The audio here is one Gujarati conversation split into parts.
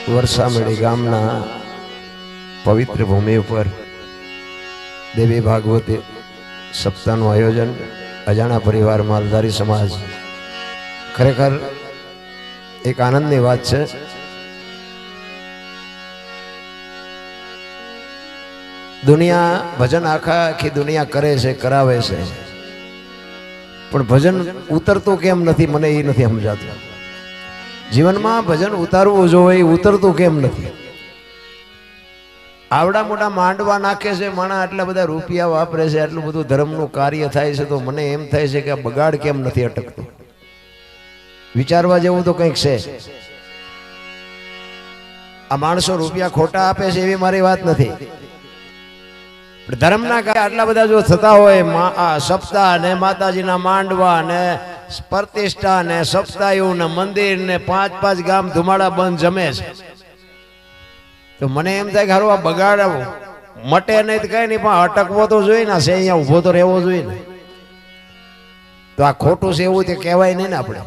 વરસામેડી ગામના પવિત્ર ભૂમિ ઉપર દેવી ભાગવતી સપ્તાહનું આયોજન અજાણા પરિવાર માલધારી સમાજ ખરેખર એક આનંદની વાત છે। દુનિયા ભજન આખી દુનિયા કરે છે, કરાવે છે, પણ ભજન ઉતરતું કેમ નથી મને એ નથી સમજાતું। જીવનમાં ભજન ઉતારવું જોઈએ, ઉતરતું કેમ નથી? આવડા મોટા માંડવા નાખે છે માણા, આટલા બધા રૂપિયા વાપરે છે, આટલું બધું ધર્મનું કાર્ય થાય છે, તો મને એમ થાય છે કે આ બગાડ કેમ નથી અટકતો? વિચારવા જેવું તો કંઈક છે। આ માણસો રૂપિયા ખોટા આપે છે એવી મારી વાત નથી, ધર્મના કાર્ય આટલા બધા જો થતા હોય, સપ્તાહ ને માતાજીના માંડવા ને પ્રતિષ્ઠા ને સપ્તાહયું ને મંદિર ને 5-5 ગામ ધુમાડા બંધ જમે છે, તો મને એમ થાય કે હારું આ બગાડ મટે નહીં તો કઈ નહીં, પણ અટકવો તો જોઈએ ને, છે અહીંયા ઉભો તો રહેવો જોઈએ ને। તો આ ખોટું છે એવું તે કહેવાય નહીં ને, આપણે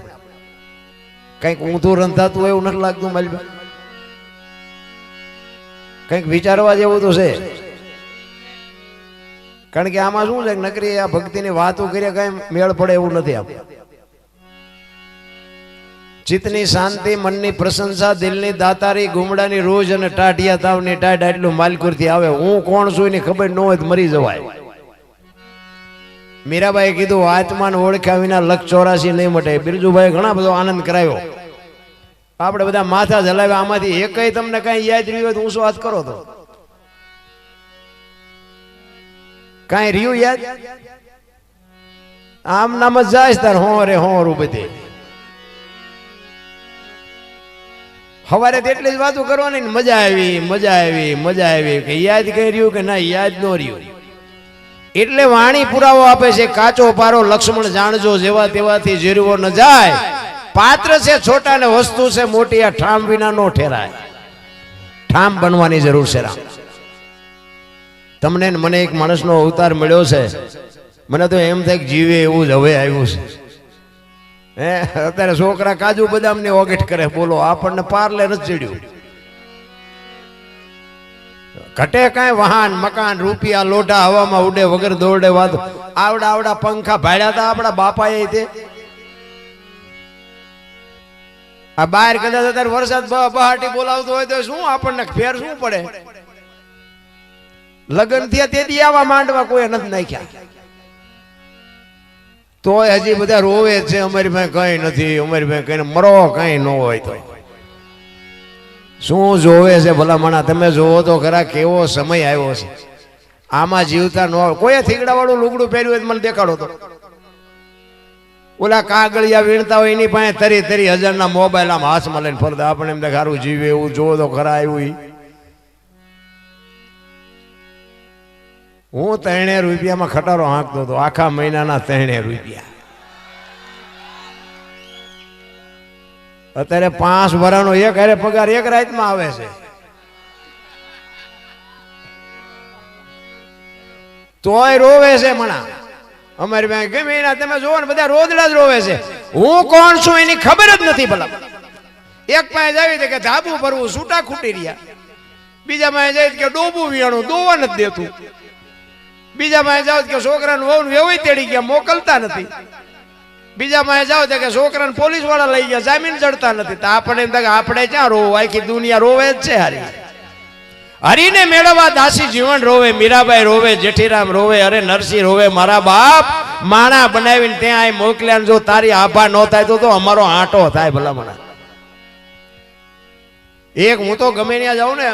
કંઈક ઊંધું રંધાતું હોય એવું નથી લાગતું મારી? કંઈક વિચારવા જેવું તો છે, કારણ કે આમાં શું છે, નકરી આ ભક્તિની વાતો કરીએ કઈ મેળ પડે એવું નથી। આપણે ચિત્તની શાંતિ, મનની પ્રશંસા, દિલની દાતારી, ગુમડાની રોજ અને ટાઢિયા તાવની ટાઢ આટલું માલકુરથી આવે। હું કોણ છું એની ખબર ન હોય તો મરી જવાય। મીરાબાઈએ કીધું આત્માને ઓળખ્યા વિના લખ 84 નહીં મટે। બિરજુભાઈ ઘણા બધો આનંદ કરાવ્યો, આપણે બધા માથા જલાવ્યા, આમાંથી એકય તમને કઈ યાદ રહ્યું હોય તો ઊંચો હાથ કરો તો કઈ રહ્યું યાદ? આમ નામ જ જાય તાર હોરે હોરું બધી સવારે તેટલી જ વાતો કરવાની, મજા આવી મજા આવી મજા આવી, કે યાદ કઈ રહ્યું કે ના યાદ ન રહ્યું। એટલે વાણી પુરાવો આપે છે, કાચો પારો લક્ષ્મણ જાણજો, જેવા તેવાથી જીરવો ન જાય। પાત્ર છે છોટા ને વસ્તુ છે મોટી, આ ઠામ વિના નો ઠેરાય। ઠામ બનવાની જરૂર છે રામ। તમને મને એક માણસનો અવતાર મળ્યો છે, મને તો એમ થાય કે જીવે એવું જ હવે આવ્યું છે। હે અત્યારે છોકરા કાજુ બદામ ને ઓગેટ કરે, બોલો આપણને પાર્લે નથી ચડ્યું। ઘટે કાંઈ વાહન મકાન રૂપિયા લોઢા હવામાં ઉડે વગર દોડે વાત। આવડા આવડા પંખા ભાડ્યા હતા આપણા બાપાએ તે, આ બહાર કદાચ અત્યારે વરસાદ બહાટી બોલાવતો હોય તો શું આપણને ફેર શું પડે? લગ્ન થયા તેથી આવા માંડવા કોઈ નથી નાખ્યા, તોય હજી બધા રોવે છે અમારી પાસે કઈ નથી, અમારી પાસે કઈ મરો કઈ ન હોય તો શું જોવે છે ભલા મણા? તમે જોવો તો ખરા કેવો સમય આવ્યો છે। આમાં જીવતા ન કોઈ થીગડા વાળું લુગડું પહેર્યું હોય મને દેખાડો તો, ઓલા કાગળિયા વીણતા હોય એની પાસે 30,000 ના મોબાઈલ આમ હાથમાં લઈને ફરતા, આપણે એમ સારું જીવે એવું જોવો તો ખરા આવ્યું। હું 3 રૂપિયામાં ખટારો હાંકતો હતો, આખા મહિનાના 3 રૂપિયા। અત્યારે 5 વર્ષનો એક હારે પગાર એક રાતમાં આવે છે, તોય રોવે છે મણા અમારી પાસે ગમે એના। તમે જોવો ને બધા રોદડા જ રોવે છે। હું કોણ છું એની ખબર જ નથી ભલા। એક પાસે આવી કે ધાબુ ભરવું છૂટા ખૂટી રહ્યા, બીજા પાસે જાય કે ડોબું વિયાણું દોવા નથી દેતું, બીજા પાસે જાવ કે છોકરાને વહુ વેવાઈ તેડી ગયા મોકલતા નથી, બીજા પાસે જાવ કે છોકરાને પોલીસ વાળા લઈ ગયા જામીન ચડતા નથી। તો આપણે એમ થાય આપણે ક્યાં રોવું? આખી દુનિયા રોવે જ છે હરી। હરીને મેળવવા દાસી જીવન રોવે, મીરાબાઈ રોવે, જેઠીરામ રોવે, અરે નરસિંહ રોવે, મારા બાપ માણા બનાવીને ત્યાં મોકલ્યા। જો તારી આભા ન થાય તો અમારો આંટો થાય ભલા મણા। એક હું તો ગમે ત્યાં જાઉં ને,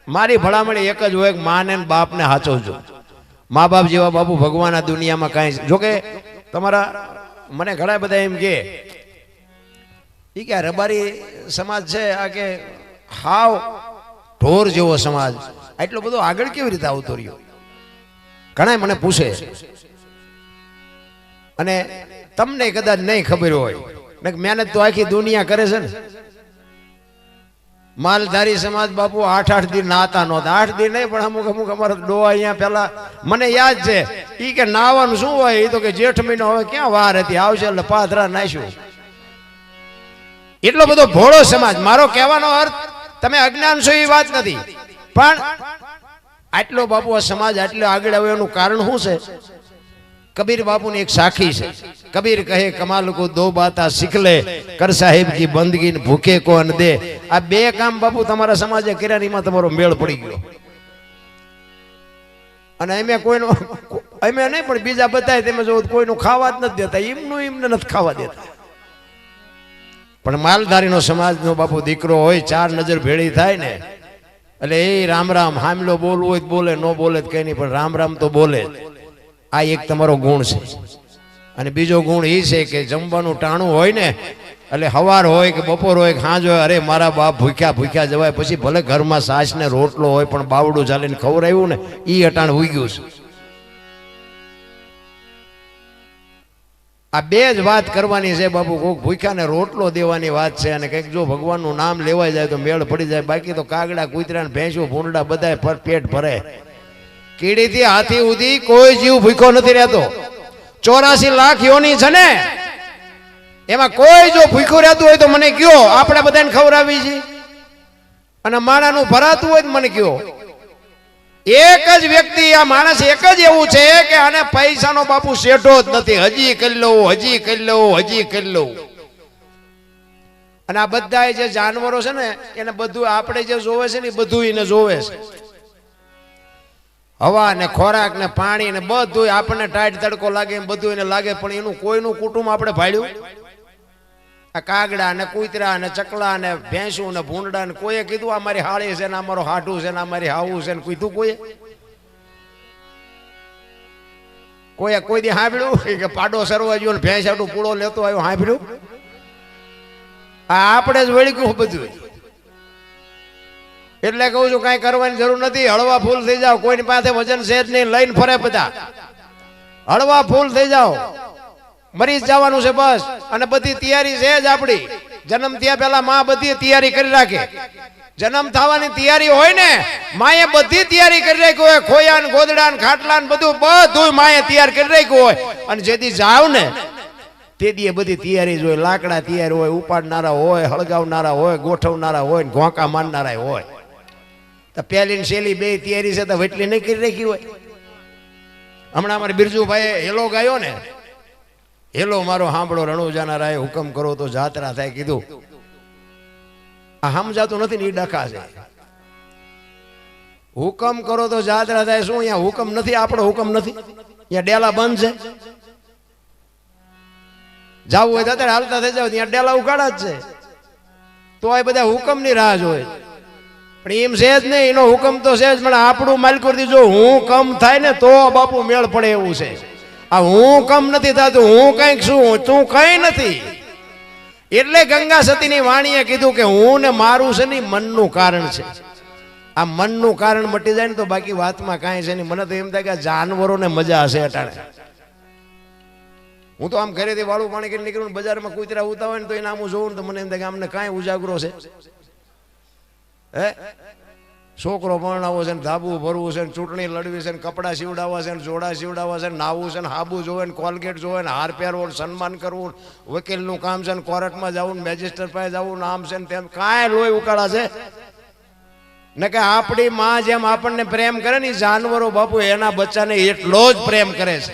મારી ભલામણી એક જ હોય કે માને બાપને હાચવજો। મા બાપ જેવા બાપુ ભગવાન આ દુનિયામાં કાંઈ, જોકે તમારા મને ઘણા બધા એમ કે રબારી સમાજ છે આ, કે હાવ ઢોર જેવો સમાજ, આટલો બધો આગળ કેવી રીતે આવતો રહ્યો? ઘણા મને પૂછે, અને તમને કદાચ નહીં ખબર હોય, મહેનત તો આખી દુનિયા કરે છે ને। માલધારી સમાજ બાપુ 8 દી નાતા નહોતા, 8 દી નહીં પણ અમુક અમારા ડોવા અહીંયા પેલા મને યાદ છે ઈ કે નાવાનું શું હોય, એ તો કે જેઠ મહિનો હવે ક્યાં વાર હતી, આવશે એટલે પાથરા નાખ્યું। એટલો બધો ભોળો સમાજ। મારો કહેવાનો અર્થ તમે અજ્ઞાન છો એ વાત નથી, પણ આટલો બાપુ આ સમાજ આટલો આગળ આવ્યો એનું કારણ શું છે? કબીર બાપુની એક સાખી છે. કબીર કહે કમાલ કો દો બાતા શીખ લે, કર સાહેબ કી બંદગી ભૂખે કો અન્ન દે. આ બે કામ બાપુ તમારા સમાજે કર્યા, એમાં તમારો મેળ પડી ગયો. અને એમે કોઈનો એમે નહીં, પણ બીજા બધાય તમે જો કોઈનું ખાવા જ નથી દેતા, એમનું એમને નથી ખાવા દેતા. પણ માલધારીનો સમાજનો બાપુ દીકરો હોય, ચાર નજર ભેળી થાય ને એટલે એ રામ રામ હામલો બોલવું હોય બોલે, ન બોલે કઈ નહીં, પણ રામ રામ તો બોલે. આ એક તમારો ગુણ છે. અને બીજો ગુણ એ છે કે જમવાનું ટાણું હોય ને એટલે હવાર હોય કે બપોર હોય કે સાંજ હોય, અરે મારા બાપ ભૂખ્યા ભૂખ્યા જવાય. પછી ભલે ઘરમાં સાસ ને રોટલો હોય, પણ બાવડું ચાલીને ખવડાવ્યું ને એ અટાણ ઉગ્યું છે. આ બે જ વાત કરવાની છે બાપુ. કોક ભૂખ્યા ને રોટલો દેવાની વાત છે, અને કંઈક જો ભગવાનનું નામ લેવાઈ જાય તો મેળ પડી જાય. બાકી તો કાગડા કૂતરા ને ભેંસું ભૂંડા બધા પેટ ભરે. કીડીથી હાથી સુધી કોઈ જીવ ભૂખ્યો નથી રહેતો. 84 લાખ યોની છે ને, એમાં કોઈ જો ભૂખ્યું રહેતું હોય તો મને કયો, આપણે બધાને ખવડાવી છે. અને માણાનું ભરાતું હોય તો મને કયો. એક જ વ્યક્તિ, આ માણસ એક જ એવું છે કે આને પૈસાનો બાપુ શેઠો જ નથી. હજી કરી લઉં, હજી કરી લઉં, હજી કરી લઉં. અને આ બધા જે જાનવરો છે ને એને બધું આપણે જે જોવે છે ને બધું એને જોવે છે. હવા ને ખોરાક ને પાણી ને બધું આપણને ટાઈટ તડકો લાગે એમ બધું એને લાગે, પણ એનું કોઈનું કુટુંબ આપણે ભાડ્યું? આ કાગડા ને કૂતરા ને ચકલા ને ભેંસું ને ભૂંડા ને કોઈએ કીધું આ મારી હાળી છે ને આ મારો હાટું છે ને આ મારી હાવું છે ને કીધું કોઈએ? કોઈ દી સાંભળ્યું કે પાડો સરવા ગયો ને ભેંસ હાટું પૂળો લેતો આવ્યો? સાંભળ્યું? આ આપણે જ વળગ્યું બધું. એટલે કહું છું કઈ કરવાની જરૂર નથી. હળવા ફૂલ થઈ જાઓ, કોઈની પાસે વજન છે જ નહીં, લઈને ફરે બધા. હળવા ફૂલ થઈ જાઓ, મરી જ જવાનું છે બસ. અને બધી તૈયારી છે જ આપણી. જન્મ થયા પહેલા માં બધી તૈયારી કરી રાખે. જન્મ થવાની તૈયારી હોય ને, માએ બધી તૈયારી કરી રાખી હોય. ખોયા ને ગોદડા ને ખાટલા ને બધું માએ તૈયાર કરી રાખ્યું હોય. અને જેથી જાવ ને તે દી બધી તૈયારી જ હોય. લાકડા તૈયાર હોય, ઉપાડનારા હોય, હળગાવનારા હોય, ગોઠવનારા હોય, ઘોંકા મારનારા હોય. તો પહેલી ને છેલ્લી બે તૈયારી છે તો વટલી નહીં કરી રાખી હોય. હમણાં અમારે બિરજુભાઈ હેલો ગાયો ને, હેલો મારો સાંભળો રણુજાના રાય હુકમ કરો તો જાત્રા થાય. કીધું આ સમજાતું નથી ને એ ડખા છે. હુકમ કરો તો જાત્રા થાય. શું અહીંયા હુકમ નથી? આપણો હુકમ નથી? અહીંયા ડેલા બંધ છે. જવું હોય તો અત્યારે હાલતા થઈ જાવ, ત્યાં ડેલા ઉગાડા જ છે. તો આ બધા હુકમ ની રાહ જોય. પણ એમ છે જ નહીં, એનો હુકમ તો છે જ. પણ આપણું માલિક જો હું કમ થાય ને તો બાપુ મેળ પડે એવું છે. આ હું કમ નથી થતું, હું કઈક છું, તું કઈ નથી. એટલે ગંગા સતીની વાણીએ કીધું કે હું ને મારું છે ને મનનું કારણ છે. આ મનનું કારણ મટી જાય ને તો બાકી વાતમાં કાંઈ છે નહીં. મને તો એમ થાય કે જાનવરોને મજા હશે અટાણે. હું તો આમ ઘરેથી વાળું પાણી કરીને નીકળું, બજારમાં કૂતરા ઉતા હોય ને તો એને આમ જોઉં તો મને એમ થાય કે આમને કાંઈ ઉજાગરો છે. હે છોકરો પરણાવો છે ને ધાબુ ભરવું છે ને ચૂંટણી લડવી છે ને કપડાં સીવડાવવા છે ને જોડા સીવડાવવા છે ને નાવું છે ને હાબુ જોવે ને કોલગેટ જોવે ને હાર પહેરવો ને સન્માન કરવું, વકીલનું કામ છે ને કોર્ટમાં જવું ને મેજિસ્ટર પાસે જવું ને આમ છે ને તેમ કાંઈ લોહી ઉકાળા છે ને. કે આપણી માં જેમ આપણને પ્રેમ કરે ને જાનવરો બાપુ એના બચ્ચાને એટલો જ પ્રેમ કરે છે.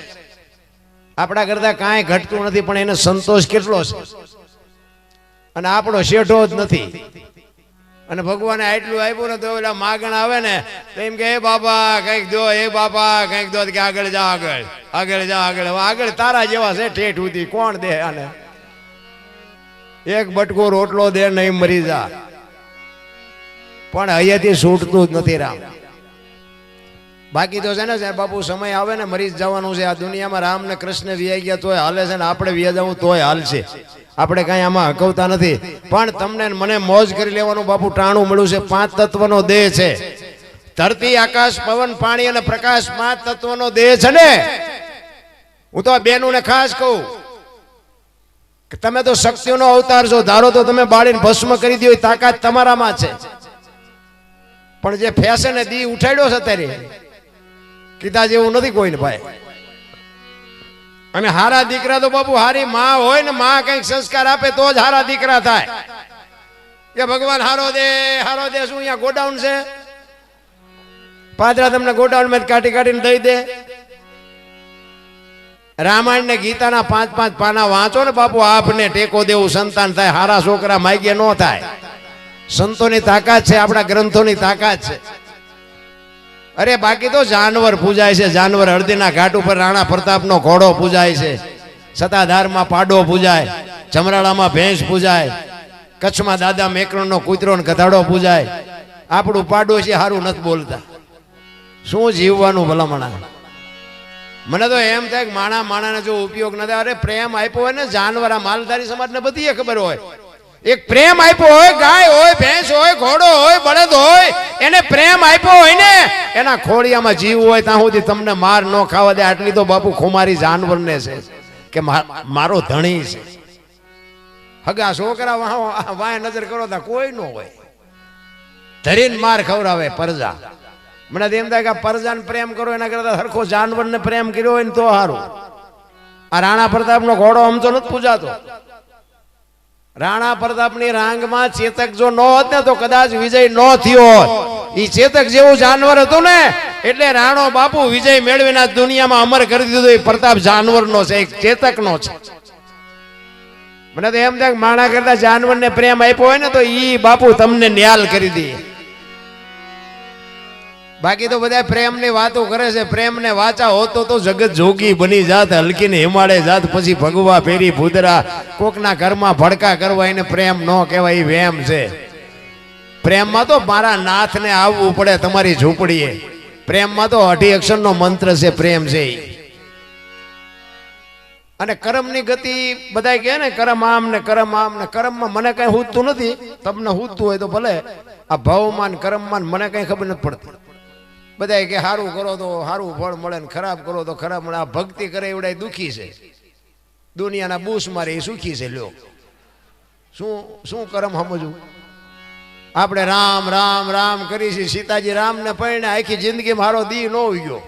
આપણા કરતા કાંઈ ઘટતું નથી, પણ એને સંતોષ કેટલો છે. અને આપણો શેઠો જ નથી. અને ભગવાને આટલું આપ્યું ને તો ઓલા માગણ આવે ને તો એમ કે હે બાપા કંઈક દો, હે બાપા કંઈક દો, કે આગળ જા, આગળ આગળ જા, આગળ. આગળ તારા જેવા છે ઠેઠ સુધી, કોણ દે આને? એક બટકો રોટલો દે નહીં મરી જા. પણ અહીંયાથી છૂટતું જ નથી રામ. બાકી તો છે ને બાપુ સમય આવે ને મરી જ જવાનું છે. આ દુનિયામાં રામ ને કૃષ્ણ વિયા ગયા તોય હાલે છે ને આપણે વિયા જવું તોય હાલશે. આપણે કઈ આમાં હકવતા નથી. પણ તમને મને મોજ કરી લેવાનું બાપુ ટાણું મળ્યું છે. 5 તત્વનો દેહ છે. ધરતી, આકાશ, પવન, પાણી અને પ્રકાશ 5 તત્વનો દેહ છે ને. હું તો આ બેનુંને ખાસ કહું કે તમે તો શક્તિઓનો અવતાર છો. ધારો તો તમે બાળીને ભસ્મ કરી દો, તાકાત તમારામાં છે. પણ જે ફેશને દી ઉઠાડ્યો છે અત્યારે કીધા જેવું નથી કોઈને ભાઈ. અને હારા દીકરા તો બાપુ હારી માં હોય ને, માં કઈક સંસ્કાર આપે તો જ હારા દીકરા થાય. કે ભગવાન હારો દે શું અહીંયા ગોડાઉન છે? પાદરા તમને ગોડાઉન માં કાઢી કાઢીને દઈ દે. રામાયણ ને ગીતાના 5-5 પાના વાંચો ને બાપુ, આપને ટેકો દેવું સંતાન થાય, હારા છોકરા માગ્ય ન થાય. સંતોની તાકાત છે, આપણા ગ્રંથોની તાકાત છે. અરે બાકી તો જાનવર પૂજાય છે, જાનવર. હળદીના ઘાટ ઉપર રાણા પ્રતાપનો ઘોડો પૂજાય છે, સતાધારમાં પાડો પૂજાય, ચમરાળામાં ભેંસ પૂજાય, કચ્છમાં દાદા મેકરણનો કૂતરો ને ગધાડો પૂજાય. આપણું પાડોશી હારું નથી બોલતા. શું જીવવાનું ભલામણા? મને તો એમ થાય કે માણાને જો ઉપયોગ ન થાય. અરે પ્રેમ આપ્યો હોય ને જાનવર, આ માલધારી સમાજને બધી ખબર હોય. એક પ્રેમ આપ્યો હોય, ગાય હોય, ભેંસ હોય, ઘોડો હોય, બળદ હોય, એને પ્રેમ આપ્યો હોય ને, એના ખોડિયામાં જીવ હોય ત્યાં સુધી તમને માર ન ખાવા દે. આટલી તો બાપુ ખુમારી જાનવરને છે કે મારો ધણી છે. હગા છોકરા વાય નજર કરો તા કોઈ ન હોય, ધરીને માર ખવડાવે પરજા. મને એમ થાય કે પરજાને પ્રેમ કરો એના કરતા સરખો જાનવરને પ્રેમ કર્યો હોય ને તો સારું. આ રાણા પ્રતાપનો ઘોડો આમ તો નથી પૂજાતો. રાણા પ્રતાપની રાંગમાં ચેતક જો ન હોત ને તો કદાચ વિજય ન થયો હોત. ઈ ચેતક જેવું જાનવર હતું ને એટલે રાણો બાપુ વિજય મેળવીને આ દુનિયામાં અમર કરી દીધો. એ પ્રતાપ જાનવરનો છે, એક ચેતકનો છે. મને તો એમ થાય કે માણા કરતા જાનવરને પ્રેમ આપ્યો હોય ને તો ઈ બાપુ તમને ન્યાલ કરી દે. બાકી તો બધા પ્રેમની વાતો કરે છે. પ્રેમને વાચા હોતો તો જગત જોગી બની જાત, હલકીને હિમાળે જાત, પછી ભગવા ફેરી ભૂદરા, કોકના ઘરમાં ભડકા કરવા. એને પ્રેમ ન કહેવાય, એ વેમ છે. પ્રેમમાં તો મારા નાથને આવવું પડે તમારી ઝૂંપડીએ. પ્રેમમાં તો 8 અક્ષરનો મંત્ર છે, પ્રેમ છે. અને કર્મની ગતિ બધા કહે ને કરમ આમ ને કરમ આમ ને. કર્મમાં મને કઈ હૂજતું નથી, તમને હૂજતું હોય તો ભલે. આ ભાવમાન કર્મમાન મને કઈ ખબર નથી પડતી. બધા કે સારું કરો તો સારું ફળ મળે ને ખરાબ કરો તો ખરાબ મળે. આ ભક્તિ કરે એવડા દુખી છે, દુનિયાના બૂસ મારે એ સુખી છે. લ્યો શું કર્મ સમજવું? આપણે રામ રામ રામ કરી છે. સીતાજી રામ ને પરણે આખી જિંદગી મારો દી ન ઉગ્યો.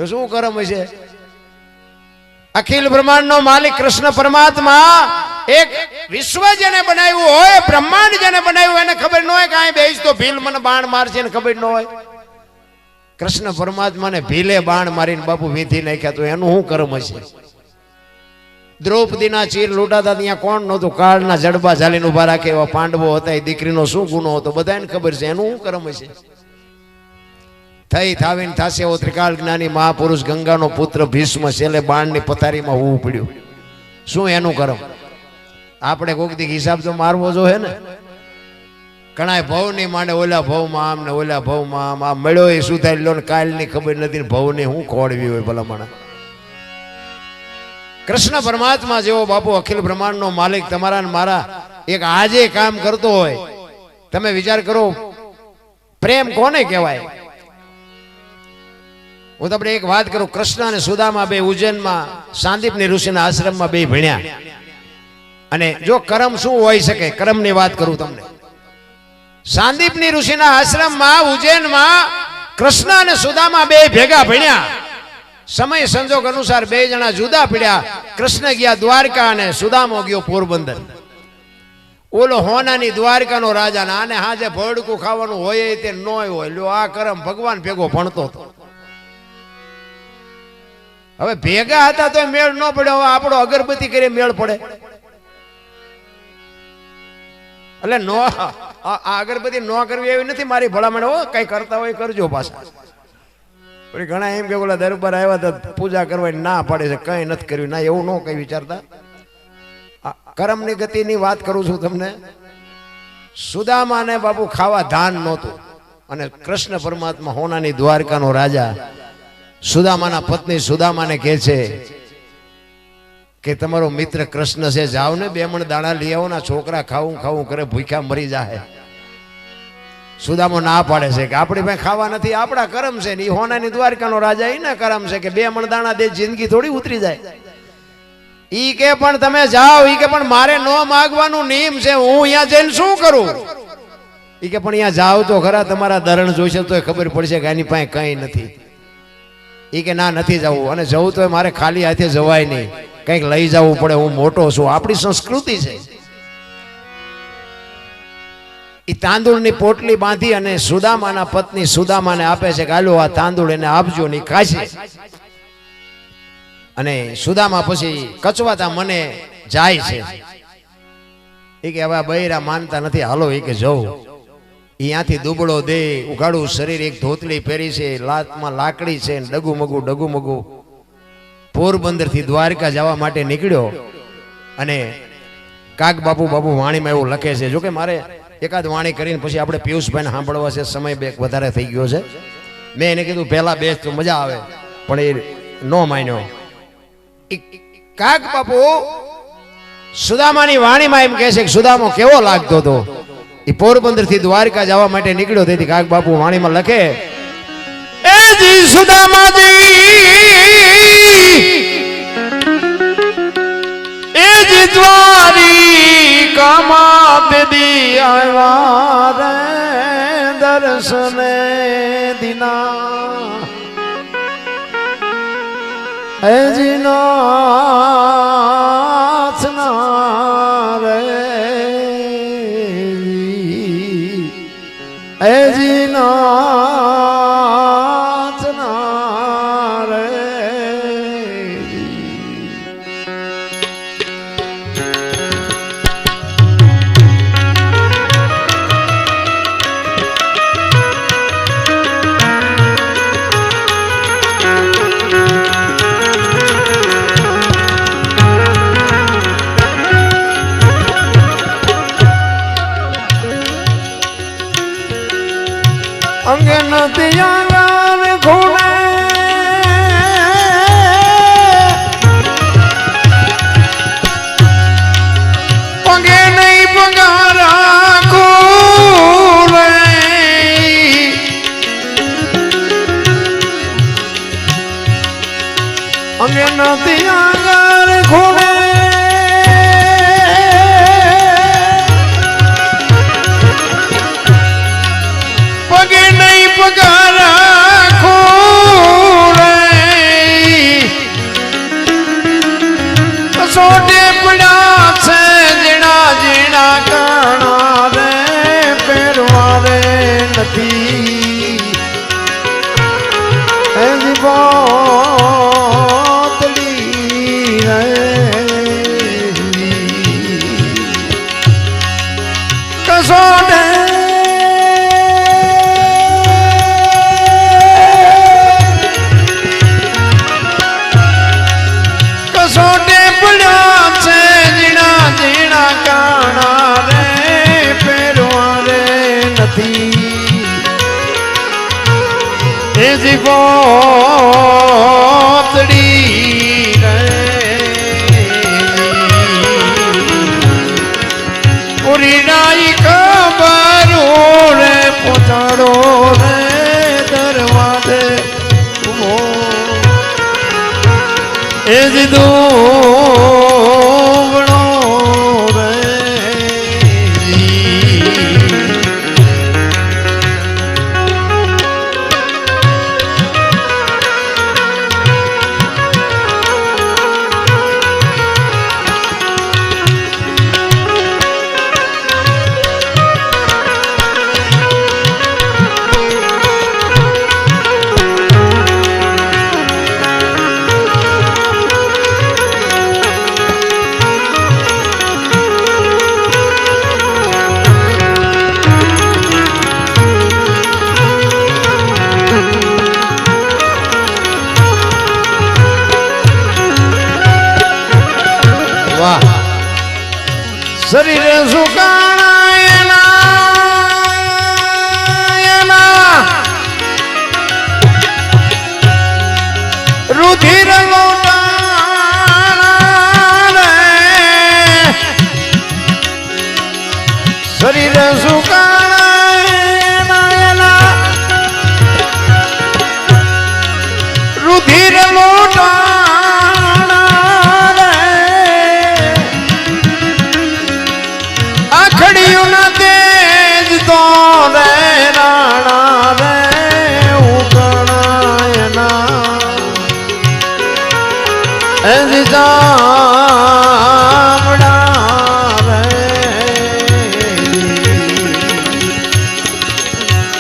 શું કર્મ છે? અખિલ બ્રહ્માંડ નો માલિક કૃષ્ણ પરમાત્મા, એક વિશ્વ જેને બનાવ્યું હોય, બ્રહ્માંડ જેને બનાવ્યું એને ખબર ન હોય કે અહીં બેસ તો ભીલ મને બાણ મારશે ને ખબર ન હોય. કૃષ્ણ પરમાત્માને ભીલે બાણ મારીને બાપુ વીંધી નાખ્યા, તો એનું શું કર્મ હશે? દ્રૌપદીના ચીર લૂંટાતા ત્યાં કોણ નહોતું? કાળના જડબા ઝાલીને ઉભા રાખે એવા પાંડવો હતા. એ દીકરીનો શું ગુનો હતો બધાને ખબર છે. એનું શું કર્મ હશે? થઈ થાવીને થાશે એવો ત્રિકાળ જ્ઞાની મહાપુરુષ ગંગાનો પુત્ર ભીષ્મ છેલ્લે બાણની પથારીમાં હોવું પડ્યું. શું એનું કર્મ? આપણે કોઈક દી હિસાબ તો મારવો જોઈએ ને. ઘણા ભવની માંડે ઓલા ભવમાં આમ ને ઓલા ભવમાં આમ. આ મળ્યો એ શું થાય લો ને કાલની ખબર નથી ને ભવની હું ખોળવી હોય ભલામણા. કૃષ્ણ પરમાત્મા જેવો બાપુ અખિલ બ્રહ્માંડનો માલિક તમારા ને મારા એક આજે કામ કરતો હોય. તમે વિચાર કરો, પ્રેમ કોને કહેવાય? હું તમને એક વાત કરું. કૃષ્ણ અને સુદામા બે ઉજ્જૈનમાં સાંદીપની ઋષિના આશ્રમમાં બે ભણ્યા. અને જો કર્મ શું હોઈ શકે, કર્મની વાત કરું તમને. સાંદીપની ઋષિના આશ્રમમાં ઉજ્જૈનમાં કૃષ્ણ અને સુદામા બે ભેગા ભણ્યા. સમય સંજોગ અનુસાર બે જણા જુદા પડ્યા. કૃષ્ણ ગયા દ્વારકા અને સુદામો ગયો પોરબંદર. ઓલો હોનાની દ્વારકાનો રાજા, આને હાજે ભડકું ખાવાનું હોય તે ન હોય. લ્યો આ કર્મ ભગવાન ભેગો ભણતો હતો. હવે ભેગા હતા તો મેળ ન પડ્યો. હવે આપણો અગરબત્તી કરી મેળ પડે? એટલે નો આ અગરબત્તી ન કરવી એવી નથી મારી ભલામણ. હો કઈ કરતા હોય કરજો પાછા. ઘણા એમ કે ઓલા દરબાર આવ્યા હતા પૂજા કરવાની ના પાડે છે, કઈ નથી કર્યું. ના એવું ન કઈ વિચારતા. કર્મની ગતિની વાત કરું છું તમને. સુદામાને બાપુ ખાવા ધાન નહોતું. અને કૃષ્ણ પરમાત્મા હોનાની દ્વારકાનો રાજા સુદામાના પત્ની સુદામાને કહે છે કે તમારો મિત્ર કૃષ્ણ છે, જાઓ ને 2 મણ દાણા લઈ આવો ને. છોકરા ખાવું ખાવું કરે, ભૂખ્યા મરી જાય. સુદામો ના પાડે છે કે આપણી પાસે ખાવા નથી, આપણા કર્મ છે. ને હોનાની દ્વારકાનો રાજા એના કર્મ છે કે 2 મણ દાણા દે, જિંદગી થોડી ઉતરી જાય. ઈ કે પણ તમે જાઓ. ઈ કે પણ મારે ન માગવાનું નિયમ છે, હું અહીંયા જઈને શું કરું? ઈ કે પણ અહીંયા જાઓ તો ખરા, તમારા દરણ જોઈશે તો ખબર પડશે કે આની પાસે કઈ નથી. ઈ કે ના નથી જવું. અને જવું તો મારે ખાલી હાથે જવાય નહીં, કંઈક લઈ જવું પડે. હું મોટો છું, આપણી સંસ્કૃતિ છે. એ તાંદુળની પોટલી બાંધી અને સુદામાના પત્ની સુદામાને આપે છે કે હાલો આ તાંદુળ એને આપજો ને ખાશે. અને સુદામા પછી કચવાતા મને જાય છે. એ કે હવે બૈરા માનતા નથી, હાલો એ કે જવું. અહીંયાથી દુબળો દે, ઉઘાડું શરીર, એક ધોતલી પહેરી છે, લાતમાં લાકડી છે, ડગુમગુ પોરબંદર થી દ્વારકા જવા માટે નીકળ્યો. અને કાગ બાપુ વાણીમાં એવું લખે છે, જોકે મારે એકાદ વાણી કરીને પછી આપણે પિયુષભાઈને સાંભળવા છે, સમય બે વધારે થઈ ગયો છે. મેં એને કીધું પહેલા બેસ તો મજા આવે, પણ એ નો માન્યો. કાગ બાપુ સુદામાની વાણીમાં એમ કહે છે કે સુદામો કેવો લાગતો હતો. એ પોરબંદર થી દ્વારકા જવા માટે નીકળ્યો. તેથી કાગ બાપુ વાણીમાં લખે, એ જી સુદામાજી, એ જી દ્વારિકામાં બેદી આવ્યા રે દર્શને દિના, એ જી નાથના રે, એ જી નાથના રે. અંગે નથી આંગણ ખૂણે, પગે નહીં પગારા ખૂણે, અંગે નથી આંગણ ખૂણે, સોટે પડ્યા છે જીણા જીણા કાણા રે, પહેરવા રે નથી એની બોતડી રે. કસોટે કસોટે પડ્યા છે જીણા જીણા કાણા રે, પહેરવા રે નથી એ જી બોતડી રે. પૂરી નાઈ ખબર રે પોતાડો રે દરવાજે ઉભો, એ જી દુબળો રે.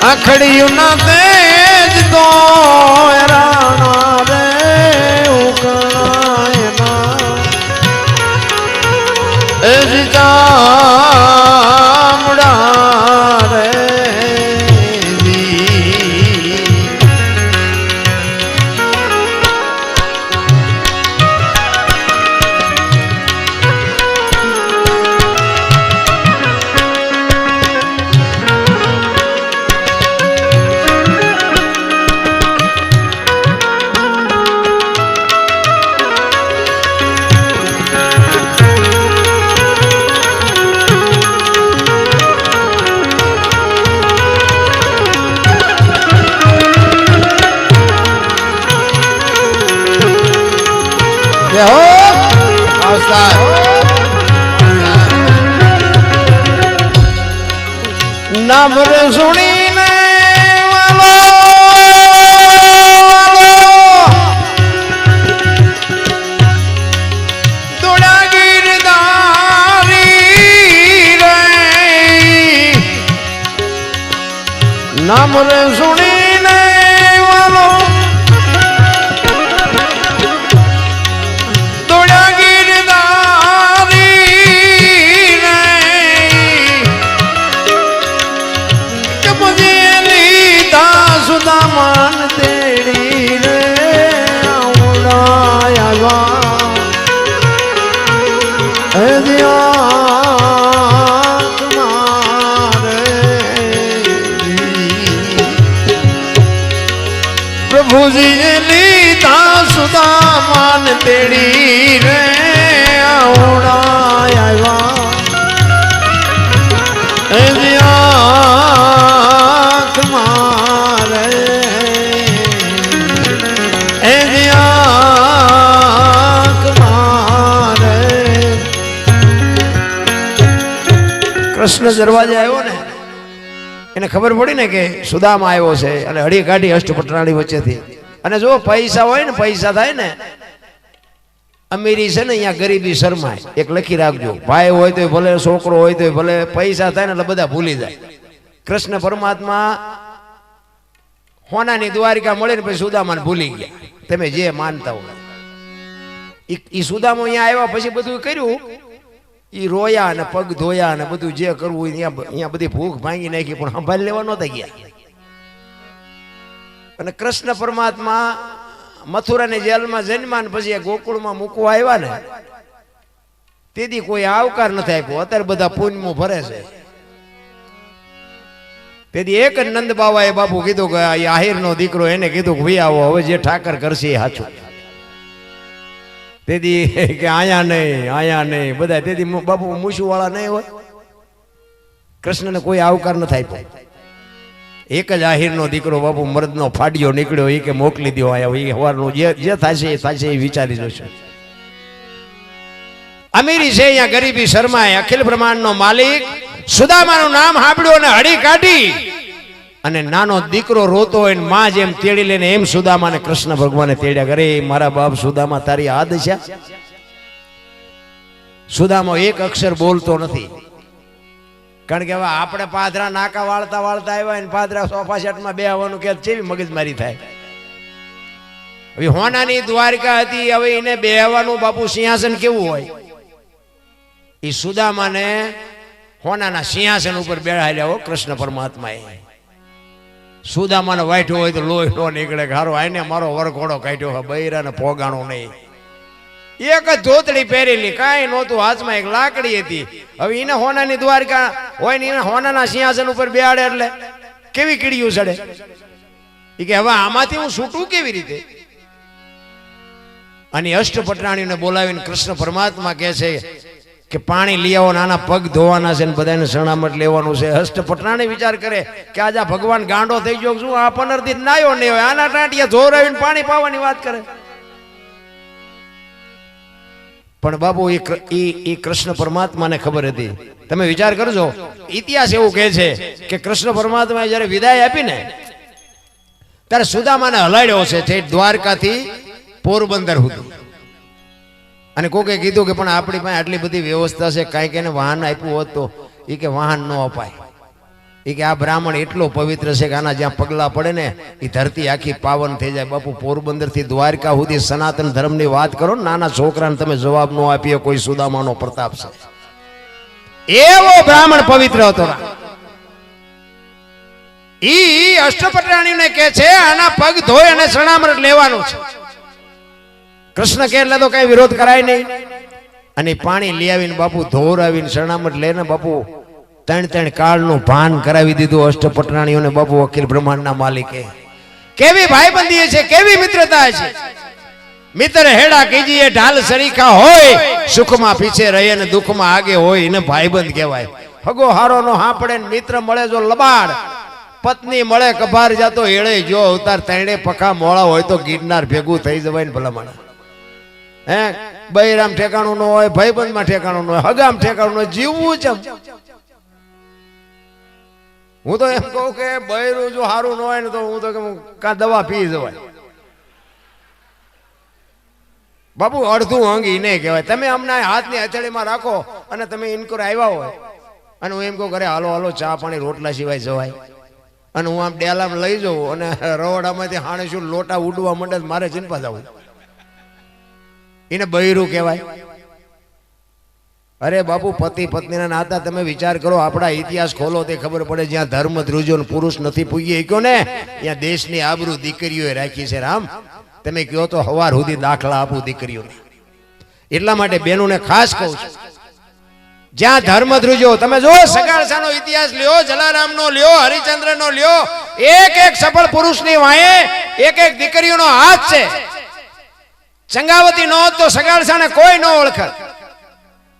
આખડ્યું ના તેજ તો રાણા રે ઉકળાય ના એ ચામડા રે નામ રે સુણીને વાલો દોડા ગીરધારી રે નામ રે સુણીને વાલો સુદામાન તેડી રે ઉડાયા હે પ્રભુજી લીધા સુદામાન તેડી રે ઉડાયા કૃષ્ણ દરવાજે આવ્યો ને એને ખબર પડી ને કે સુદામા આવ્યો છે અને હળી કાઢી અષ્ટપટરાણી વચ્ચેથી અને જો પૈસા હોય ને પૈસા થાય ને અમીરી છે ને અહીંયા ગરીબી શરમાય એક લખી રાખજો ભાઈ હોય તો ભલે છોકરો હોય તો ભલે પૈસા થાય ને એટલે બધા ભૂલી જાય કૃષ્ણ પરમાત્મા હોનાની દ્વારિકા મળે ને પછી સુદામાને ભૂલી ગયા તમે જે માનતા હોય ઈ સુદામો અહીંયા આવ્યા પછી બધું કર્યું ઈ રોયા ને પગ ધોયા ને બધું જે કરવું અહીંયા બધી ભૂખ ભાંગી નાખી પણ સંભાળી લેવા નહોતા ગયા અને કૃષ્ણ પરમાત્મા મથુરાની જેલમાં જન્માન પછી ગોકુળમાં મૂકવા આવ્યા ને તેથી કોઈ આવકાર નથી આપ્યો અત્યારે બધા પુણ્યમાં ભરે છે તેથી એક જ નંદ બાવાએ બાપુ કીધું કે આહિર નો દીકરો એને કીધું કે ભાઈ આવો હવે જે ઠાકર કરશે એ સાચું તેથી કે આયા નહીં બધા તેથી બાપુ મૂછું વાળા નહીં હોય કૃષ્ણને કોઈ આવકાર નથી આપ્યો એક જ આહિરનો દીકરો બાપુ મર્દનો ફાડ્યો નીકળ્યો એ કે મોકલી દો આયા એ હવારનું જે થશે એ વિચારી જોશે અમીરી છે અહીંયા ગરીબી શરમાય અખિલ બ્રહ્માંડનો માલિક સુદામાનું નામ સાંભળ્યું અને હળી કાઢી અને નાનો દીકરો રોતો હોય ને માં જેમ તેડી લઈને એમ સુદામાને કૃષ્ણ ભગવાને તેડ્યા કરે મારા બાપ સુદામા તારી આ દશા સુદામો એક અક્ષર બોલતો નથી કારણ કે હવે આપણે પાદરા નાકા વાળતા વાળતા આવ્યા ને પાદરા સોફા સેટમાં બેહવાનું કે કેવી મગજમારી થાય હવે હોનાની દ્વારિકા હતી હવે એને બેહવાનું બાપુ સિંહાસન કેવું હોય એ સુદામાને હોનાના સિંહાસન ઉપર બેહાડ્યા હો કૃષ્ણ પરમાત્માએ સુદામાને વાઠ્યો હોય તો લોહી નો નીકળે હારો આઈને મારો વરઘોડો કાઢ્યો બૈરાને પોગાણો નહીં એક જ ધોતડી પહેરેલી કાંઈ નહોતું હાથમાં એક લાકડી હતી હવે એને હોનાની દ્વારકા હોય ને એને હોનાના સિંહાસન ઉપર બેહાડે એટલે કેવી કીડીયું ચડે એ કે હવે આમાંથી હું છૂટું કેવી રીતે અને અષ્ટપટરાણીને બોલાવીને કૃષ્ણ પરમાત્મા કહે છે કે પાણી લઈ આવો નાના પગ ધોવાના છે ને બધાને શરણામત લેવાનું છે અષ્ટપટરાણી વિચાર કરે કે આજે ભગવાન ગાંડો થઈ ગયો શું આ 15 દિન નાયો નહીં હોય આના ટાંટિયા ધોરાવીને પાણી પાવાની વાત કરે પણ બાબુ એ કૃષ્ણ પરમાત્માને ખબર હતી તમે વિચાર કરજો ઇતિહાસ એવું કહે છે કે કૃષ્ણ પરમાત્માએ જ્યારે વિદાય આપી ને ત્યારે સુદામાને હલાડ્યો છે તે દ્વારકાથી પોરબંદર સુધી અને કોકે કીધું કે પણ આપણી પાસે આટલી બધી વ્યવસ્થા છે કાંઈક એને વાહન આપ્યું હોત તો એ કે વાહન ન અપાય એ કે આ બ્રાહ્મણ એટલો પવિત્ર છે કે આના જ્યાં પગલા પડે ને એ ધરતી આખી પાવન થઈ જાય. બાપુ પોરબંદર થી દ્વારકા સુધી સનાતન ધર્મની વાત કરો ને, નાના છોકરાને તમે જવાબ ન આપીએ કોઈ સુદામાનો પ્રતાપ છે. એવો બ્રાહ્મણ પવિત્ર હતો. ઈ અષ્ટપટરાણીને કે છે આના પગ ધોઈ અને શરણામૃત લેવાનું છે. કૃષ્ણ કે એટલે તો કઈ વિરોધ કરાય નહીં. અને પાણી લઈ આવીને બાપુ ધોરાવીને શરણામૃત લઈને બાપુ ત્રણ કાળનું ભાન કરાવી દીધું અષ્ટપટરાણીઓને. બાપુ અખિલ બ્રહ્માંડના માલિકે કેવી ભાઈબંધી છે, કેવી મિત્રતા છે. મિત્ર હેડા કીજીએ ઢાલ સરીખા હોય, સુખમાં પીછે રહે ને દુઃખમાં આગે હોય, એને ભાઈબંધ કહેવાય. હગો હારો નો હા પડે ને મિત્ર મળે જો લબાડ, પત્ની મળે કભાર જાતો હેળે જો અવતાર, ત્રણે પખા મોળા હોય તો ગિરનાર ભેગું થઈ જવાય ને ભલામણ. હે બૈરામ ઠેકાણું ન હોય, ભાઈબંધમાં ઠેકાણું ન હોય, હગામ ઠેકાણું ન હોય, જીવવું છે. હું તો એમ કહું કે બૈરું જો સારું ન હોય ને તો હું તો કા દવા પી જવાય. બાપુ અડધું અંગ ઈ નહીં કહેવાય. તમે હમણાં હાથની હથેળીમાં રાખો અને તમે ઇનકોર આવ્યા હોય અને હું એમ કહું ઘરે હાલો હાલો ચા પાણી રોટલા સિવાય જવાય, અને હું આમ ડેલામાં લઈ જાઉં અને રવડામાંથી હાણે શું લોટા ઉડવા માંડે મારે ચિંતા જવું, એને બૈરું કહેવાય? અરે બાપુ પતિ પત્નીના નાતા તમે વિચાર કરો. આપણા ઇતિહાસ ખોલો તે ખબર પડે. જ્યાં ધર્મ ધ્રુજો પુરુષ નથી પૂગી શક્યો ને ત્યાં દેશની આબરૂ દીકરીઓએ રાખી છે. રામ તમે કહો તો હવાર સુધી દાખલા આપું દીકરીઓને. એટલા માટે બહેનોને ખાસ કહું છું, જ્યાં ધર્મ ધ્રુજો તમે જો સગાળસાનો ઇતિહાસ લ્યો, જલારામનો લ્યો, હરિચંદ્રનો લ્યો, એક એક સફળ પુરુષની વાંહે એક એક દીકરીઓનો હાથ છે. ચંગાવતી નો તો સગાળસાને કોઈ ન ઓળખત,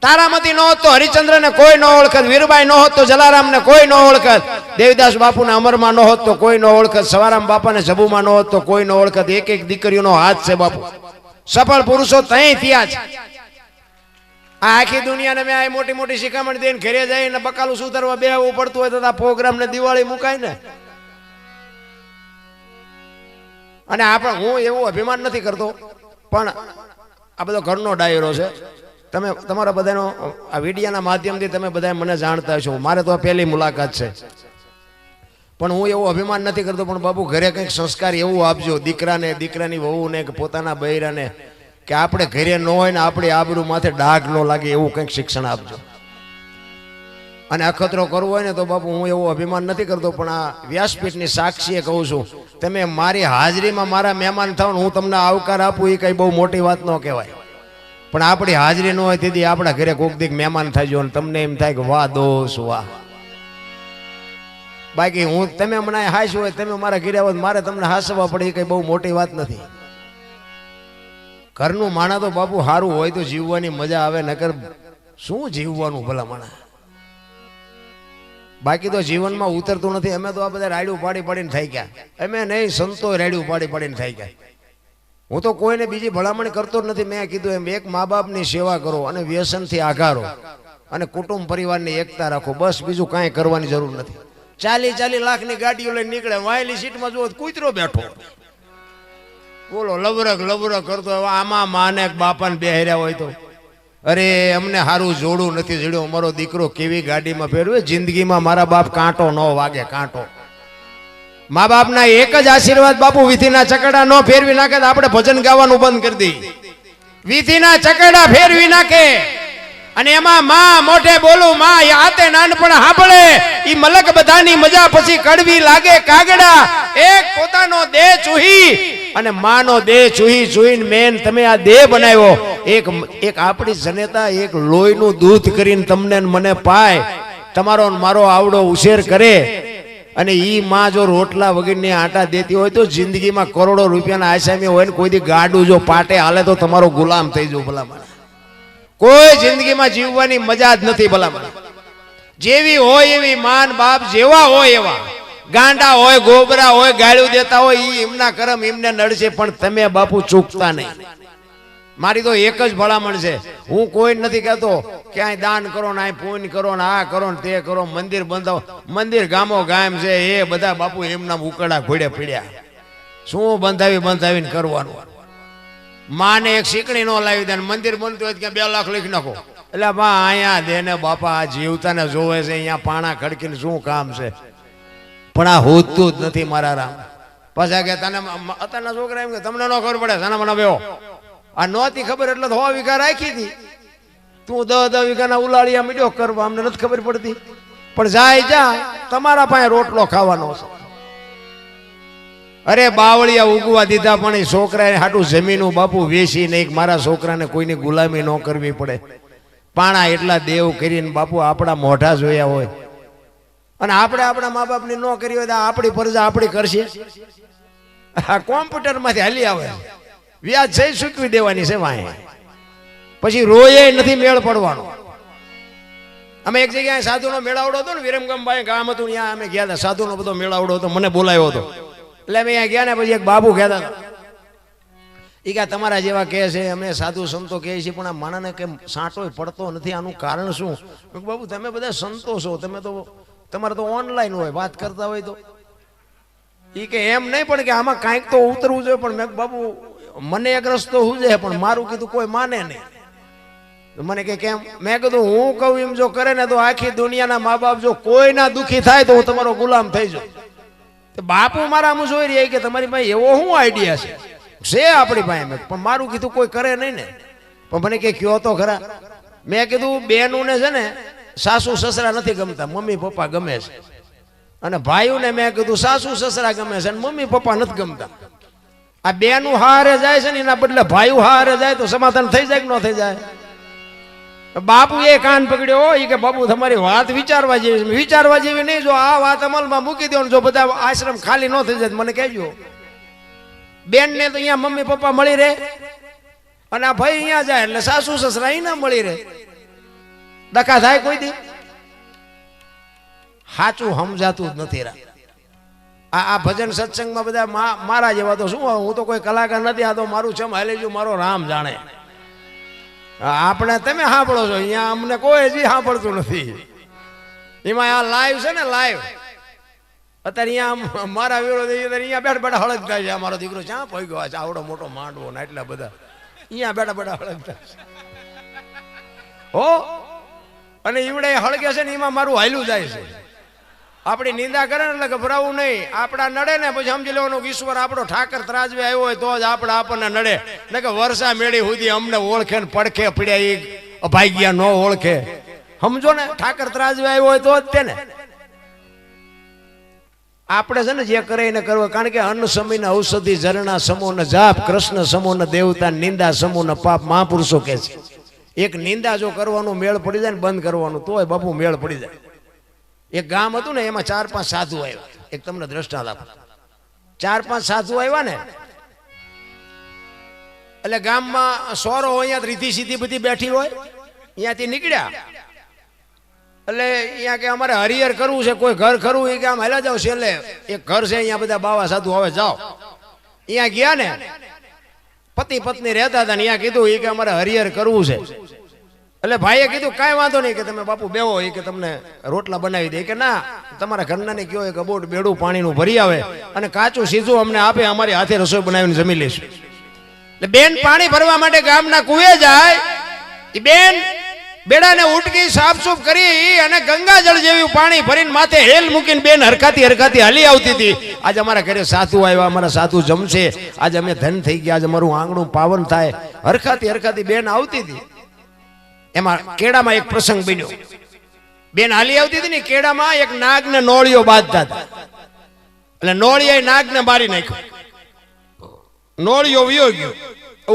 તારામતી નો હોત તો હરિચંદ્રને કોઈ ન ઓળખત, વીરબાઈ નો હોત તો જલારામને કોઈ ન ઓળખત, દેવદાસ બાપુને અમરમાં ન હોત તો કોઈ ન ઓળખત, સવારામ બાપાને જબુમાં ન હોત તો કોઈ ન ઓળખત. એક એક દીકરીઓનો હાથ છે બાપુ. સફળ પુરુષો તઈ થયા છે. આ આખી દુનિયાને મેં આ મોટી મોટી શિખામણ દઈને ઘરે જઈને બકાલું સુધારવા બેહવું પડતું હોય તો આ પ્રોગ્રામ ને દિવાળી મુકાય ને. અને આપણે હું એવું અભિમાન નથી કરતો, પણ આ બધો ઘરનો ડાયરો છે. તમે તમારા બધાનો આ વિડિયાના માધ્યમથી તમે બધા મને જાણતા છો. મારે તો આ પહેલી મુલાકાત છે, પણ હું એવું અભિમાન નથી કરતો. પણ બાપુ ઘરે કંઈક સંસ્કાર એવું આપજો દીકરાને, દીકરાની વહુને કે પોતાના બૈરાને, કે આપણે ઘરે ન હોય ને આપણી આબરૂ માથે ડાઘ ન લાગે એવું કંઈક શિક્ષણ આપજો. અને અખતરો કરવો હોય ને તો બાપુ હું એવું અભિમાન નથી કરતો, પણ આ વ્યાસપીઠની સાક્ષીએ કહું છું, તમે મારી હાજરીમાં મારા મહેમાન થાવ ને હું તમને આવકાર આપું એ કંઈ બહુ મોટી વાત ન કહેવાય. પણ આપણી હાજરી ન હોય તેથી આપણા ઘરે કોક દીક મહેમાન થાય અને તમને એમ થાય કે વાહ દોષ વાહ. બાકી હું તમે મને હાસ્યું હોય, તમે મારા ઘરે આવો મારે તમને હાસવા પડે એ કઈ બહુ મોટી વાત નથી. ઘરનું માણા તો બાપુ સારું હોય તો જીવવાની મજા આવે, નકર શું જીવવાનું ભલા માણા. બાકી તો જીવનમાં ઉતરતું નથી. અમે તો આ બધા રાડ્યું પાડી પાડીને થઈ ગયા. અમે નહીં, સંતો રાડ્યું પાડી પાડીને થઈ ગયા. હું તો કોઈને બીજી ભલામણ કરતો જ નથી. મેં કીધું એમ એક મા બાપની સેવા કરો અને વ્યસનથી આઘારો અને કુટુંબ પરિવારની એકતા રાખો, બસ બીજું કાંઈ કરવાની જરૂર નથી. 40 લાખની ગાડીઓ લઈને નીકળે, વાયેલી સીટમાં જુઓ કૂતરો બેઠો, બોલો લવરક લવરક કરતો. આમાં માને બાપાને બેહર્યા હોય તો અરે અમને સારું જોડું નથી જડ્યું, અમારો દીકરો કેવી ગાડીમાં ફેરવે. જિંદગીમાં મારા બાપ કાંટો ન વાગે, કાંટો. મા બાપના એક જ આશીર્વાદ બાપુ, વિધિના ચકડા ન ફેરવી નાખે તો આપણે ભજન ગાવાનું બંધ કરી દઈએ. વિધિના ચકડા ફેરવી નાખે અને એમાં માં મોઢે બોલું, માં હાથે નાનપણ સાંભળે, ઈ મલક બધાની મજા પછી કડવી લાગે કાગડા. એક પોતાનો દેહ ચૂહી અને માનો દેહ ચૂહી ચૂહીને મેન તમે આ દેહ બનાવ્યો. એક આપણી જનેતા એક લોહીનું દૂધ કરીને તમને મને પાય, તમારો મારો આવડો ઉછેર કરે, અને ઈ માં જો રોટલા વગરની આટા દેતી હોય તો જિંદગીમાં કરોડો રૂપિયાના આસામી હોય ને કોઈ દી ગાડું જો પાટે હાલે તો તમારો ગુલામ થઈ જાવ ભલામણ. કોઈ જિંદગીમાં જીવવાની મજા જ નથી ભલામણ. જેવી હોય એવી માન બાપ જેવા હોય એવા, ગાંડા હોય ગોબરા હોય ગાળ્યું દેતા હોય ઈ એમના કરમ એમને નડશે, પણ તમે બાપુ ચૂકતા નહીં. મારી તો એક જ ભલામણ છે, હું કોઈ નથી કહેતો ક્યાંય દાન કરો ને અહીં પૂન કરો ને આ કરો ને તે કરો, મંદિર બંધાવો. મંદિર ગામો ગામ છે એ બધા બાપુ એમના ઉકળા ઘોડે પીડ્યા, શું બંધાવીને કરવાનું. માને એક શીકણી નો લાવી દે, મંદિર બનતું હોય કે 2 લાખ લખી નાખો. એટલે બા અહીંયા દે ને બાપા, આ જીવતાને જોવે છે, અહીંયા પાણા ખડકીને શું કામ છે. પણ આ હોતું જ નથી મારા રામ. પાછા કે તને અત્યારના છોકરા એમ કે તમને ન ખબર પડે તને મને બેહો. આ નહોતી ખબર એટલે તો 100 વીઘા રાખી હતી. તું 10 વીઘાના ઉલાળિયા મીડ્યો કરવા, અમને નથી ખબર પડતી. પણ જાય જા તમારા પાસે રોટલો ખાવાનો છે. અરે બાવળિયા ઉગવા દીધા પણ એ છોકરાને હાટું જમીનું બાપુ વેચી નહીં. મારા છોકરાને કોઈની ગુલામી ન કરવી પડે. પાણા એટલા દેવ કરીને બાપુ આપણા મોઢા જોયા હોય અને આપણે આપણા મા બાપની ન કરી હોય તો આપણી ફરજ આપણી કરશે. આ કોમ્પ્યુટર માંથી હાલી આવે વ્યાજ જઈ ચૂકવી દેવાની છે વાંહે. પછી રોયે નથી મેળ પડવાનો. અમે એક જગ્યાએ સાધુનો મેળાવડો હતો ને, વિરમગામ ગામ હતું, ત્યાં અમે ગયા હતા. સાધુનો બધો મેળાવડો હતો, મને બોલાવ્યો હતો. એટલે અમે અહીંયા ગયા ને પછી એક બાબુ કહેતા હતા, એ કે તમારા જેવા કહે છે, અમે સાધુ સંતો કહે છે, પણ આ માણસને કેમ સાંટો પડતો નથી, આનું કારણ શું? બાબુ તમે બધા સંતો છો, તમે તો તમારે તો ઓનલાઈન હોય, વાત કરતા હોય તો. એ કે એમ નહીં, પણ કે આમાં કાંઈક તો ઉતરવું જોઈએ. પણ મેં બાબુ મને એક રસ્તો શું છે, પણ મારું કીધું કોઈ માને નહીં. મને કે કેમ? મેં કીધું હું કહું એમ જો કરે ને તો આખી દુનિયાના મા બાપ જો કોઈના દુઃખી થાય તો હું તમારો ગુલામ થઈ જાઉં. બાપુ મારા હું જોઈ રહ્યા કે તમારી પાસે એવો શું આઈડિયા છે આપણી પાસે. પણ મારું કીધું કોઈ કરે નહીં ને. પણ મને કે કયો તો ખરા. મેં કીધું બેનું ને છે ને સાસુ સસરા નથી ગમતા, મમ્મી પપ્પા ગમે છે. અને ભાઈઓને મેં કીધું સાસુ સસરા ગમે છે અને મમ્મી પપ્પા નથી ગમતા. આ બેનું હારે જાય છે ને એના બદલે ભાઈઓ હારે જાય તો સમાધાન થઈ જાય કે ન થઈ જાય? બાપુ એ કાન પકડ્યો એ કે બાપુ તમારી વાત વિચારવા જેવી, વિચારવા જેવી નહીં. જો આ વાત અમલમાં મૂકી દો, જો બધા આશ્રમ ખાલી ન થઈ જાય મને કહેજો. બેન ને તો અહીંયા મમ્મી પપ્પા મળી રહે અને આ ભાઈ અહીંયા જાય એટલે સાસુ સસરા અહીંયા મળી રહે. ડખા થાય કોઈ દી? સાચું સમજાતું જ નથી. આ ભજન સત્સંગમાં બધા મારા જેવા તો શું, હું તો કોઈ કલાકાર નથી. આ તો મારું ચમ હાલે જો મારો રામ જાણે. આપણે તમે સાંભળો છો, અહીંયા અમને કોઈ જ સાંભળતું નથી. એમાં આ લાઈવ છે ને, લાઈવ અત્યારે અહીંયા મારા વિરોધ અહીંયા બેઠા બેઠા હળગતા છે. અમારો દીકરો ક્યાં પહોંચી ગયો છે, આવડો મોટો માંડવો ને એટલા બધા અહીંયા બેઠા બેઠા હળગતા છે હો. અને ઈવડે હળગે છે ને એમાં મારું હાલ્યું જાય છે. આપણી નિંદા કરે ને એટલે ગભરાવું નહીં. આપણા નડે ને પછી સમજી લેવાનું ઈશ્વર આપણો ઠાકર ત્રાજવે આવ્યો હોય તો જ આપણે આપણને નડે. ને કે વર્ષા મેળી સુધી અમને ઓળખે ને પડખે પડ્યા એ અભાગ્યા ન ઓળખે. સમજો ને, ઠાકર ત્રાજવે આવ્યો હોય તો જ તેને આપણે છે ને જે કરે એને કરવા. કારણ કે અન્ન સમયના ઔષધિ ઝરણા સમૂહ જાપ, કૃષ્ણ સમૂહ દેવતા, નિંદા સમૂહ પાપ. મહાપુરુષો કહે છે એક નિંદા જો કરવાનું મેળ પડી જાય ને બંધ કરવાનું તોય બાપુ મેળ પડી જાય. એક ગામ હતું ને એમાં 4-5 સાધુ આવ્યા. એક તમને દ્રષ્ટાંત આપો. 4-5 સાધુ આવ્યા ને એટલે ગામમાં સોરો અહીંયા રીધી સીધી બધી બેઠી હોય, અહીંયાથી નીકળ્યા એટલે અહીંયા કે અમારે હરિહર કરવું છે, કોઈ ઘર ખરું? એ કે આમ હેલા જાઓ છેલ્લે એક ઘર છે અહીંયા બધા બાવા સાધુ હવે જાઓ. અહીંયા ગયા ને પતિ પત્ની રહેતા હતા ને અહીંયા કીધું એ કે અમારે હરિહર કરવું છે. એટલે ભાઈએ કીધું કાંઈ વાંધો નહીં કે તમે બાપુ બેહો, એ કે તમને રોટલા બનાવી દે. કે ના, તમારા ઘરના ને કયો એક અબોટ બેડું પાણીનું ભરી આવે અને કાચું સીધું અમને આપે, અમારી હાથે રસોઈ બનાવીને જમી લઈશું. એટલે બેન પાણી ભરવા માટે ગામના કુએ જાય. એ બેન બેડાને ઉટકી સાફસૂફ કરી અને ગંગાજળ જેવું પાણી ભરીને માથે હેલ મૂકીને બેન હરખાતી હરખાતી હાલી આવતી હતી. આજે અમારા ઘરે સાધુ આવ્યા, અમારા સાધુ જમશે, આજે અમે ધન થઈ ગયા, આજે અમારું આંગણું પાવન થાય. હરખાતી હરખાતી બેન આવતી હતી. એમાં કેડામાં એક પ્રસંગ બન્યો. બેન હાલી આવતી હતી ને, કેડામાં એક નાગને નોળિયો બાંધતા હતા. એટલે નોળિયા નાગને મારી નાખ્યો. નોળિયો વયો ગયો.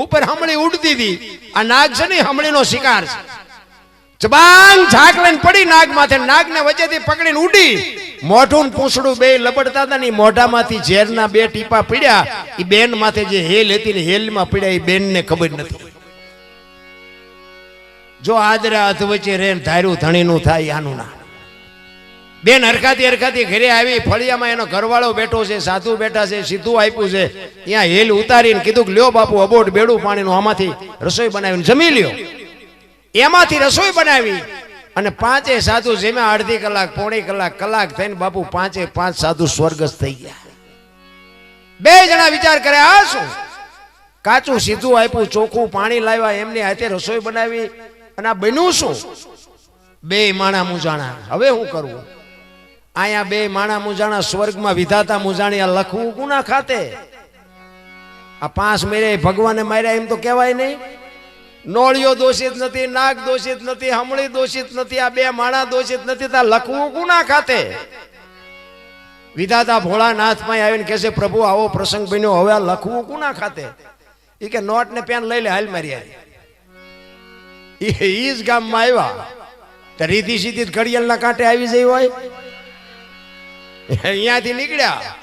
ઉપર હમણી ઉડતી હતી. આ નાગ છે ને હમણીનો શિકાર છે. જબાંગ ઝાક લઈને પડી નાગ માથે. નાગને વચ્ચેથી પકડીને ઉડી. મોઢું પૂંછડું બે લબડતા હતા ને મોઢામાંથી ઝેરના 2 ટીપા પડ્યા. એ બેન માથે જે હેલ હતી ને હેલમાં પડ્યા. એ બેનને ખબર નથી. જો આદરા હાથ વચ્ચે રે ધાર્યું ધણીનું થાય આનું ના. બેન હરખાતી હરખાતી ઘરે આવી. ફળિયામાં એનો ઘરવાળો બેઠો છે, સાધુ બેઠા છે, સીધું આપ્યું છે. અહીંયા હેલ ઉતારીને કીધું કે લ્યો બાપુ અબોટ બેડું પાણીનું, આમાંથી રસોઈ બનાવીને જમી લ્યો. એમાંથી રસોઈ બનાવી અને 5 સાધુ જેમાં અડધી કલાક પોણી કલાક થઈને બાપુ 5 સાધુ સ્વર્ગસ્થ થઈ ગયા. 2 જણા વિચાર કરે આ શું? કાચું સીધું આપ્યું, ચોખ્ખું પાણી લાવ્યા, એમની હાથે રસોઈ બનાવી અને આ બન્યું શું? 2 માણા મૂંઝાણા. હવે શું કરવું? અહીંયા બે માણા મુજાણા સ્વર્ગમાં વિધાતા મુજાણી આ લખવું ગુના ખાતે. આ 5 મેરે ભગવાને માર્યા એમ તો કહેવાય નહીં. નોળિયો દોષિત નથી, નાગ દોષિત નથી, હમળી દોષિત નથી, આ બે માણા દોષિત નથી, તા લખવું ગુના ખાતે. વિધાતા ભોળાનાથ માં આવીને કહે છે પ્રભુ આવો પ્રસંગ બન્યો, હવે આ લખવું ગુના ખાતે. એ કે નોટ ને પેન લઈ લે, હાલ મારી ઈ જ ગામમાં આવ્યા તો રીતિ સીધી ઘડિયાળના કાંઠે આવી જઈ હોય. અહીંયાથી નીકળ્યા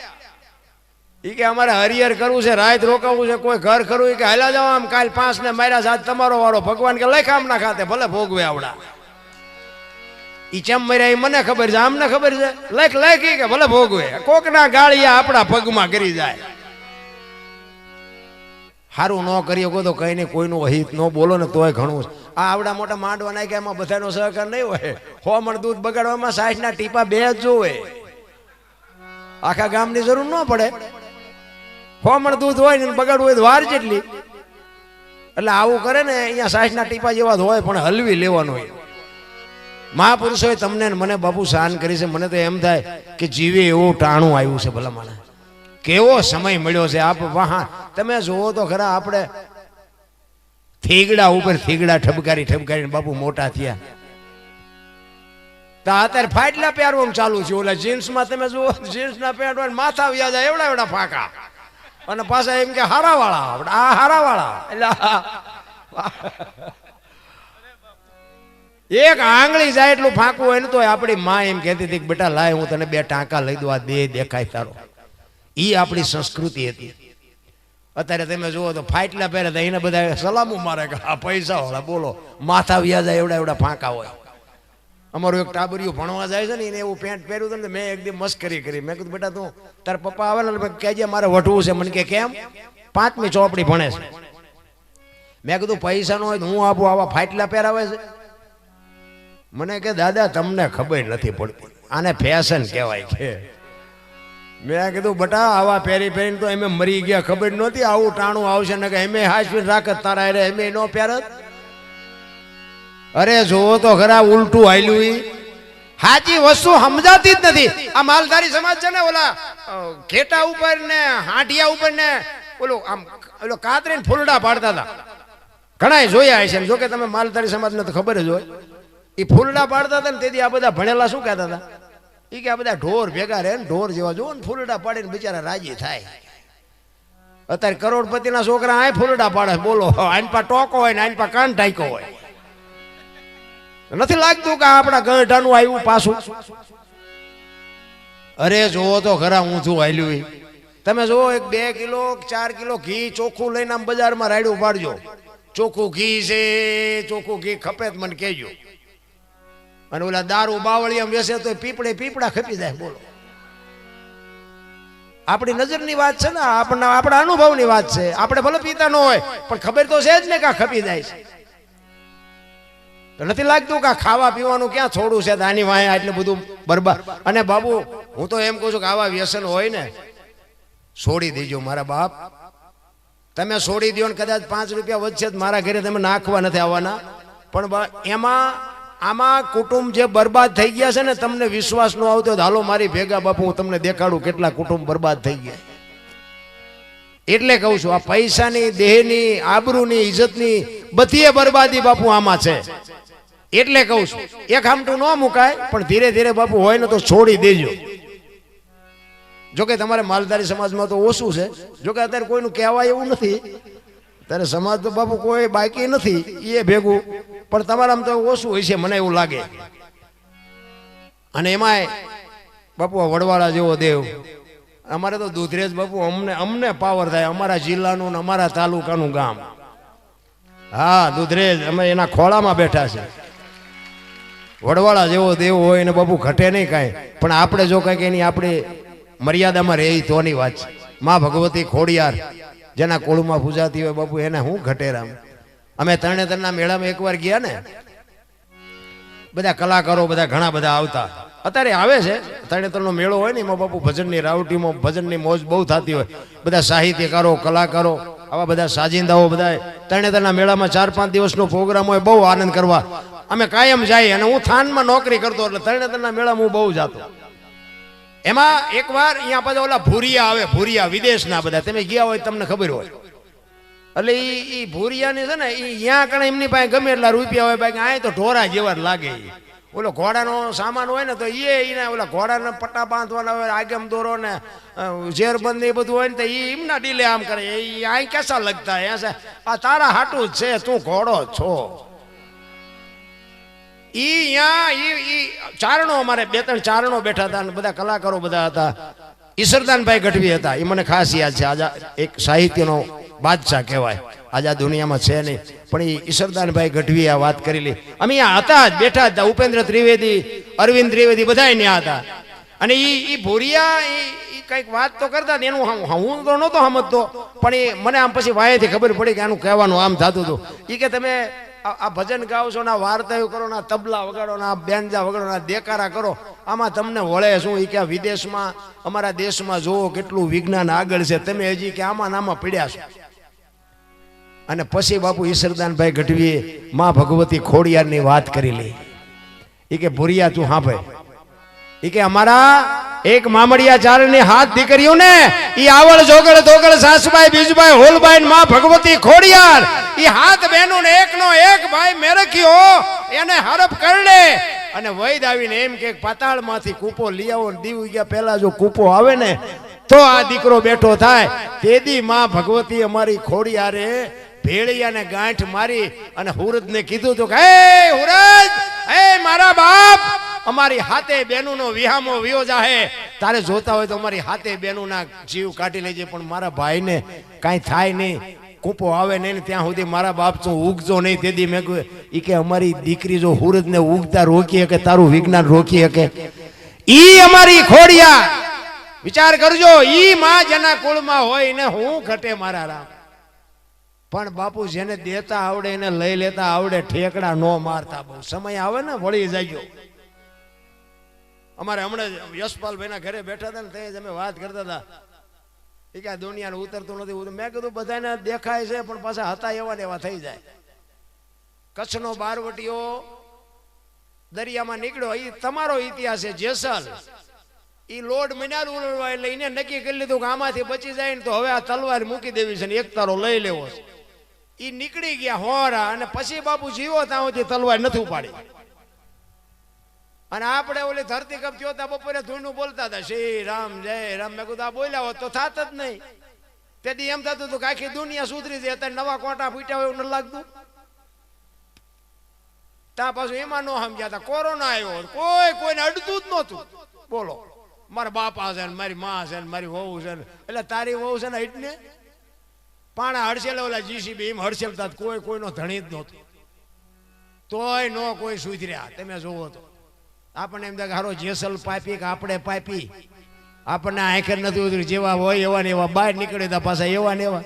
ઈ કે અમારે હરિહર કરવું છે, રાત રોકાવું છે, કોઈ ઘર કરવું કે હાલા જાવ આમ, કાલ 5 ને માર્યા છે, આજ તમારો વાળો. ભગવાન કે લખ આમના ખાતે, ભલે ભોગવે આવડા. ઈ ચમ માર્યા એ મને ખબર છે, આમને ખબર છે, લખ લખ કે ભલે ભોગવે. કોકના ગાળિયા આપણા પગમાં કરી જાય. સારું ન કરીએ કો તો કઈ નહીં, કોઈનું અહિત ન બોલો ને તોય ઘણું. આ આવડા મોટા માંડવા નાખ્યા એમાં બધાનો સહકાર નહીં હોય. 100 મણ દૂધ બગાડવામાં 60 ના ટીપા 2 જ જોવે, આખા ગામની જરૂર ન પડે. 100 મણ દૂધ હોય ને બગાડવું હોય તો વાર જેટલી. એટલે આવું કરે ને અહીંયા 60 ના ટીપા જેવા હોય, પણ હલવી લેવાનું હોય. મહાપુરુષોએ તમને મને બાપુ શાન કરી છે. મને તો એમ થાય કે જીવે એવું ટાણું આવ્યું છે. ભલા માણસ કેવો સમય મળ્યો છે. આપ વાહ તમે જોવો તો ખરા, આપણે થીગડા ઉપર થીગડા ઠબકારી ઠબકારીને બાપુ મોટા થયા. તો અત્યારે ફાટલા પહેરવાનું ચાલુ છે. ઓલા જીન્સમાં તમે જુઓ, જીન્સના પેન્ટ હોય માથા વ્યા જાય એવડા એવડા ફાંકા, અને પાછા એમ કે હારાવાળા, આ હારાવાળા. એટલે એક આંગળી જાય એટલું ફાંકવું હોય ને તો આપણી માં એમ કહેતી હતી કે બેટા લાય હું તને 2 ટાંકા લઈ દઉં, આ દેખાય તારો. ઈ આપણી સંસ્કૃતિ હતી. અત્યારે તમે જુઓ તો ફાટલા પહેરે તો એને બધા સલામું મારે કે આ પૈસા વાળા, બોલો માથા વ્યા જાય એવડા એવડા ફાંકા હોય. અમારું એક ટાબરિયું ભણવા જાય છે ને, એને એવું પેન્ટ પહેર્યું હતું ને, મેં એકદમ મસ્કરી કરી. મેં કીધું બેટા તું તારા પપ્પા આવે ને કહેજે મારે વઢવું છે. મને કે કેમ? 5મી ચોપડી ભણે છે. મેં કીધું પૈસા નો હોય તો હું આપું, આવા ફાટલા પહેરાવે છે. મને કે દાદા તમને ખબર નથી પડતી, આને ફેશન કહેવાય છે. મેં કીધું બટા આવા પહેરી પહેરીને તો એમે મરી ગયા, ખબર નહોતી આવું ટાણું આવશે ને કે એમે હાજર રાખત તારા રે એમે નો પહેરત. અરે જોવો તો ખરા ઉલટું હાલ્યું. ઈ સાચી વસ્તુ સમજાતી જ નથી. આ માલધારી સમાજ છે ને, ઓલા ઘેટા ઉપર ને હાંડિયા ઉપર ને ઓલું આમ ઓલો કાતરીને ફૂલડા પાડતા હતા. ઘણા જોયા હશે. જો કે તમે માલધારી સમાજને તો ખબર જ હોય. એ ફૂલડા પાડતા હતા ને તેથી આ બધા ભણેલા શું કહેતા હતા? એ કે આ બધા ઢોર ભેગા રહે ને ઢોર જેવા જોવો ને ફૂલડા પાડીને બિચારા રાજી થાય. અત્યારે કરોડપતિના છોકરા આ ફૂલડા પાડે, બોલો આઈન પા ટોકો હોય ને આઈન પા કાન ટાઈકો હોય. નથી લાગતું કે આપણા ગઢાનું આવ્યું પાછું? અરે જોવો તો ખરા ઊંધું હાલ્યું. તમે જોવો 2 કિલો 4 કિલો ઘી ચોખ્ખું લઈને આમ બજારમાં રાડ્યું પાડજો. ચોખ્ખું ઘી છે, ચોખ્ખું ઘી ખપે મને કહેજો. અને ઓલા દારૂ બાવળિયા વેસે તો પીપળા ખપી જાય. બોલો આપણી નજરની વાત છે ને, આપણા અનુભવની વાત છે. આપણે ભલે પીતા ન હોય પણ ખબર તો છે જ ને કે ખપી જાય છે. તો નથી લાગતું કે ખાવા પીવાનું ક્યાં થોડું છે, આની વાંહે આટલું બધું બરબાદ. અને બાબુ હું તો એમ કહું છું કે આવા વ્યસન હોય ને છોડી દેજો મારા બાપ. તમે છોડી દો ને કદાચ 5 રૂપિયા વધશે મારા ઘરે તમે નાખવા નથી આવવાના. પણ આમાં કુટુંબ જે બરબાદ થઈ ગયા છે ને, તમને વિશ્વાસ ન આવતો હાલો મારી ભેગા બાપુ હું તમને દેખાડું કેટલા કુટુંબ બરબાદ થઈ ગયા. એટલે કહું છું આ પૈસાની, દેહની, આબરૂની, ઇજ્જતની બધી બરબાદી બાપુ આમાં છે. એટલે કહું છું એક આમટું ન મુકાય, પણ ધીરે ધીરે બાપુ હોય ને તો છોડી દેજો. જોકે તમારે માલધારી સમાજમાં તો ઓછું છે. જોકે અત્યારે કોઈનું કહેવાય એવું નથી. ત્યારે સમાજ તો બાપુ કોઈ બાકી નથી એ ભેગું, પણ તમારામાં તો ઓછું હોય છે મને એવું લાગે. અને એમાંય બાપુ વડવાળા જેવો દેવ, અમારે તો દુધરેજ બાપુ અમને પાવર થાય. અમારા જિલ્લાનું ને અમારા તાલુકાનું ગામ. હા દુધરેજ, અમે એના ખોળામાં બેઠા છે. વડવાળા જેવો દેવ હોય ને બાપુ ઘટે નહીં કાંઈ. પણ આપણે જો કાંઈક એની આપણી મર્યાદામાં રહી તોની વાત છે. માં ભગવતી ખોડિયાર જેના કોળમાં પૂજાતી હોય બાપુ એને હું ઘટેરામ. અમે તરણેતરના મેળામાં એકવાર ગયા ને, બધા કલાકારો બધા ઘણા બધા આવતા. અત્યારે આવે છે તરણેતરનો મેળો હોય ને એમાં બાપુ ભજનની રાવટીમાં ભજનની મોજ બહુ થતી હોય. બધા સાહિત્યકારો, કલાકારો, આવા બધા સાજિંદાઓ બધા તરણેતરના મેળામાં 4-5 દિવસનો પ્રોગ્રામ હોય. બહુ આનંદ કરવા અમે કાયમ જાય. અને હું થાનમાં નોકરી કરતો એટલે તરણેતરના મેળામાં હું બહુ જાતો. એમાં એકવાર અહીંયા પાછા ઓલા ભૂરિયા આવે, ભૂરિયા વિદેશના બધા, તમે ગયા હોય તમને ખબર હોય. એટલે એ ભૂરિયાની છે ને, એ અહીંયા કણે એમની પાસે ગમે એટલા રૂપિયા હોય, બાકી આ તો ઢોરા જેવા જ લાગે. ઓલો ઘોડાનો સામાન હોય ને તો એના ઓલા ઘોડાના પટ્ટા બાંધવાના હોય, આગમ દોરો ને ઝેરબંધ એ બધું હોય ને તો એ એમના ડીલે આમ કરે. એ આ કેસા લગતા હે, આ તારા હાટું જ છે, તું ઘોડો છો. ચારણો, અમારે 2-3 ચારણો બેઠા હતા, બધા કલાકારો બધા હતા. ઈસરદાનભાઈ ગઢવી હતા, એ મને ખાસ યાદ છે. આજા એક સાહિત્યનો બાદશાહ કહેવાય, આજા દુનિયામાં છે નહીં, પણ એ ઈસરદાનભાઈ ગઢવી આ વાત કરેલી. અમે અહીંયા હતા જ, બેઠા હતા. ઉપેન્દ્ર ત્રિવેદી, અરવિંદ ત્રિવેદી બધા ત્યાં હતા. અને એ ભૂરિયા કંઈક વાત તો કરતા, એનું હું તો નહોતો સમજતો, પણ એ મને આમ પછી વાયેથી ખબર પડી કે આનું કહેવાનું આમ થતું હતું. એ કે તમે આ ભજન ગાઓ છો, ના વાર્તાઓ કરો, ના તબલા વગાડો, ના બેન્જા વગાડો, ના દેકારા કરો, આમાં તમને વળે શું? એ કે વિદેશમાં અમારા દેશમાં જોવો કેટલું વિજ્ઞાન આગળ છે, તમે હજી કે આમાં નામાં પીડ્યા છો. અને પછી બાપુ ઈસરદાનભાઈ ગઢવીએ માં ભગવતી ખોડિયારની વાત કરી લી. એ કે ભૂરિયા તું હા ભાઈ, એ કે અમારા એક મામડિયા ચારણની હાથ દીકરીઓ ને, ઈ આવળ જોગળ દોગળ સાસબાઈ બીજબાઈ હોલબાઈ માં ભગવતી ખોડિયાર, ઈ હાથ બહેનો ને એકનો એક ભાઈ મેરખ્યો, એને હરપ કરડે. અને વૈદ આવીને એમ કે પાતાળ માંથી કૂપો લઈ આવો. દીવ ગયા પહેલા જો કૂપો આવે ને તો આ દીકરો બેઠો થાય. તેદી માં ભગવતી અમારી ખોડિયારે ભેળિયાને ગાંઠ મારી અને હુરદને કીધું તો કે હે હુરદ, હે મારા બાપ, અમારી હાથે બેનુનો વિહામો વિયો જાહે, તારે જોતા હોય તો અમારી હાથે બેનુના જીવ કાઢી લેજે, પણ મારા ભાઈને કાંઈ થાય નહીં, કૂપો આવે નહીં ત્યાં સુધી મારા બાપ તું ઉગજો નહીં. તેથી મેં કહ્યું, એ કે અમારી દીકરી જો હુરદને ઉગતા રોકી શકે, તારું વિજ્ઞાન રોકી શકે? ઈ અમારી ખોડિયા, વિચાર કરજો, ઈ માં જેના કુળમાં હોય ને હું ઘટે મારા રામ. પણ બાપુ જેને દેતા આવડે એને લઈ લેતા આવડે, ઠેકડા નો મારતા. બહુ સમય આવે ને વળી જાય. અમારે હમણાં યશપાલભાઈ ના ઘરે બેઠા હતા ને, તે અમે વાત કરતા હતા. એ કે દુનિયાને ઉતરતું નથી. મેં કીધું બધાને દેખાય છે, પણ પાછા હતા એવા ને એવા થઈ જાય. કચ્છનો બારવટીઓ દરિયામાં નીકળ્યો, એ તમારો ઇતિહાસ છે. જેસલ એ લોડ મિનાર ઉલળવા એટલે એને નક્કી કરી લીધું કે આમાંથી બચી જાય ને તો હવે આ તલવાર મૂકી દેવી છે ને એક તારો લઈ લેવો છે. એ નીકળી ગયા હોરા, અને પછી બાપુ જીવો ત્યાં સુધી તલવાર નથી ઉપાડી. અને આપણે ઓલી ધરતી કપ થયો હતા, બપોરે ધૂણું બોલતા હતા શ્રી રામ જય રામ. મેં કીધું આ બોલ્યા હોત તો થાત જ નહીં. તેથી એમ થતું હતું કે આખી દુનિયા સુધરી જાય, અત્યારે નવા કોટા ફૂટ્યા હોય એવું ન લાગતું. ત્યાં પાછું એમાં ન સમજ્યા હતા, કોરોના આવ્યો, કોઈને અડતું જ નહોતું. બોલો, મારા બાપા છે ને મારી માં છે ને મારી વહુ છે ને, એટલે તારી વહુ છે ને એટલે પાણા હડસેલ ઓલા જીસીબી એમ હડસેલતા, કોઈનો ધણી જ નહોતું. તોય નો કોઈ સુધર્યા. તમે જોવો તો આપણને એમ થાય હારો જેસલ પાપી કે આપણે પાપી, આપણને આંખે નથી ઉતરી. જેવા હોય એવા ને એવા બહાર નીકળે તા પાછા એવા ને એવા.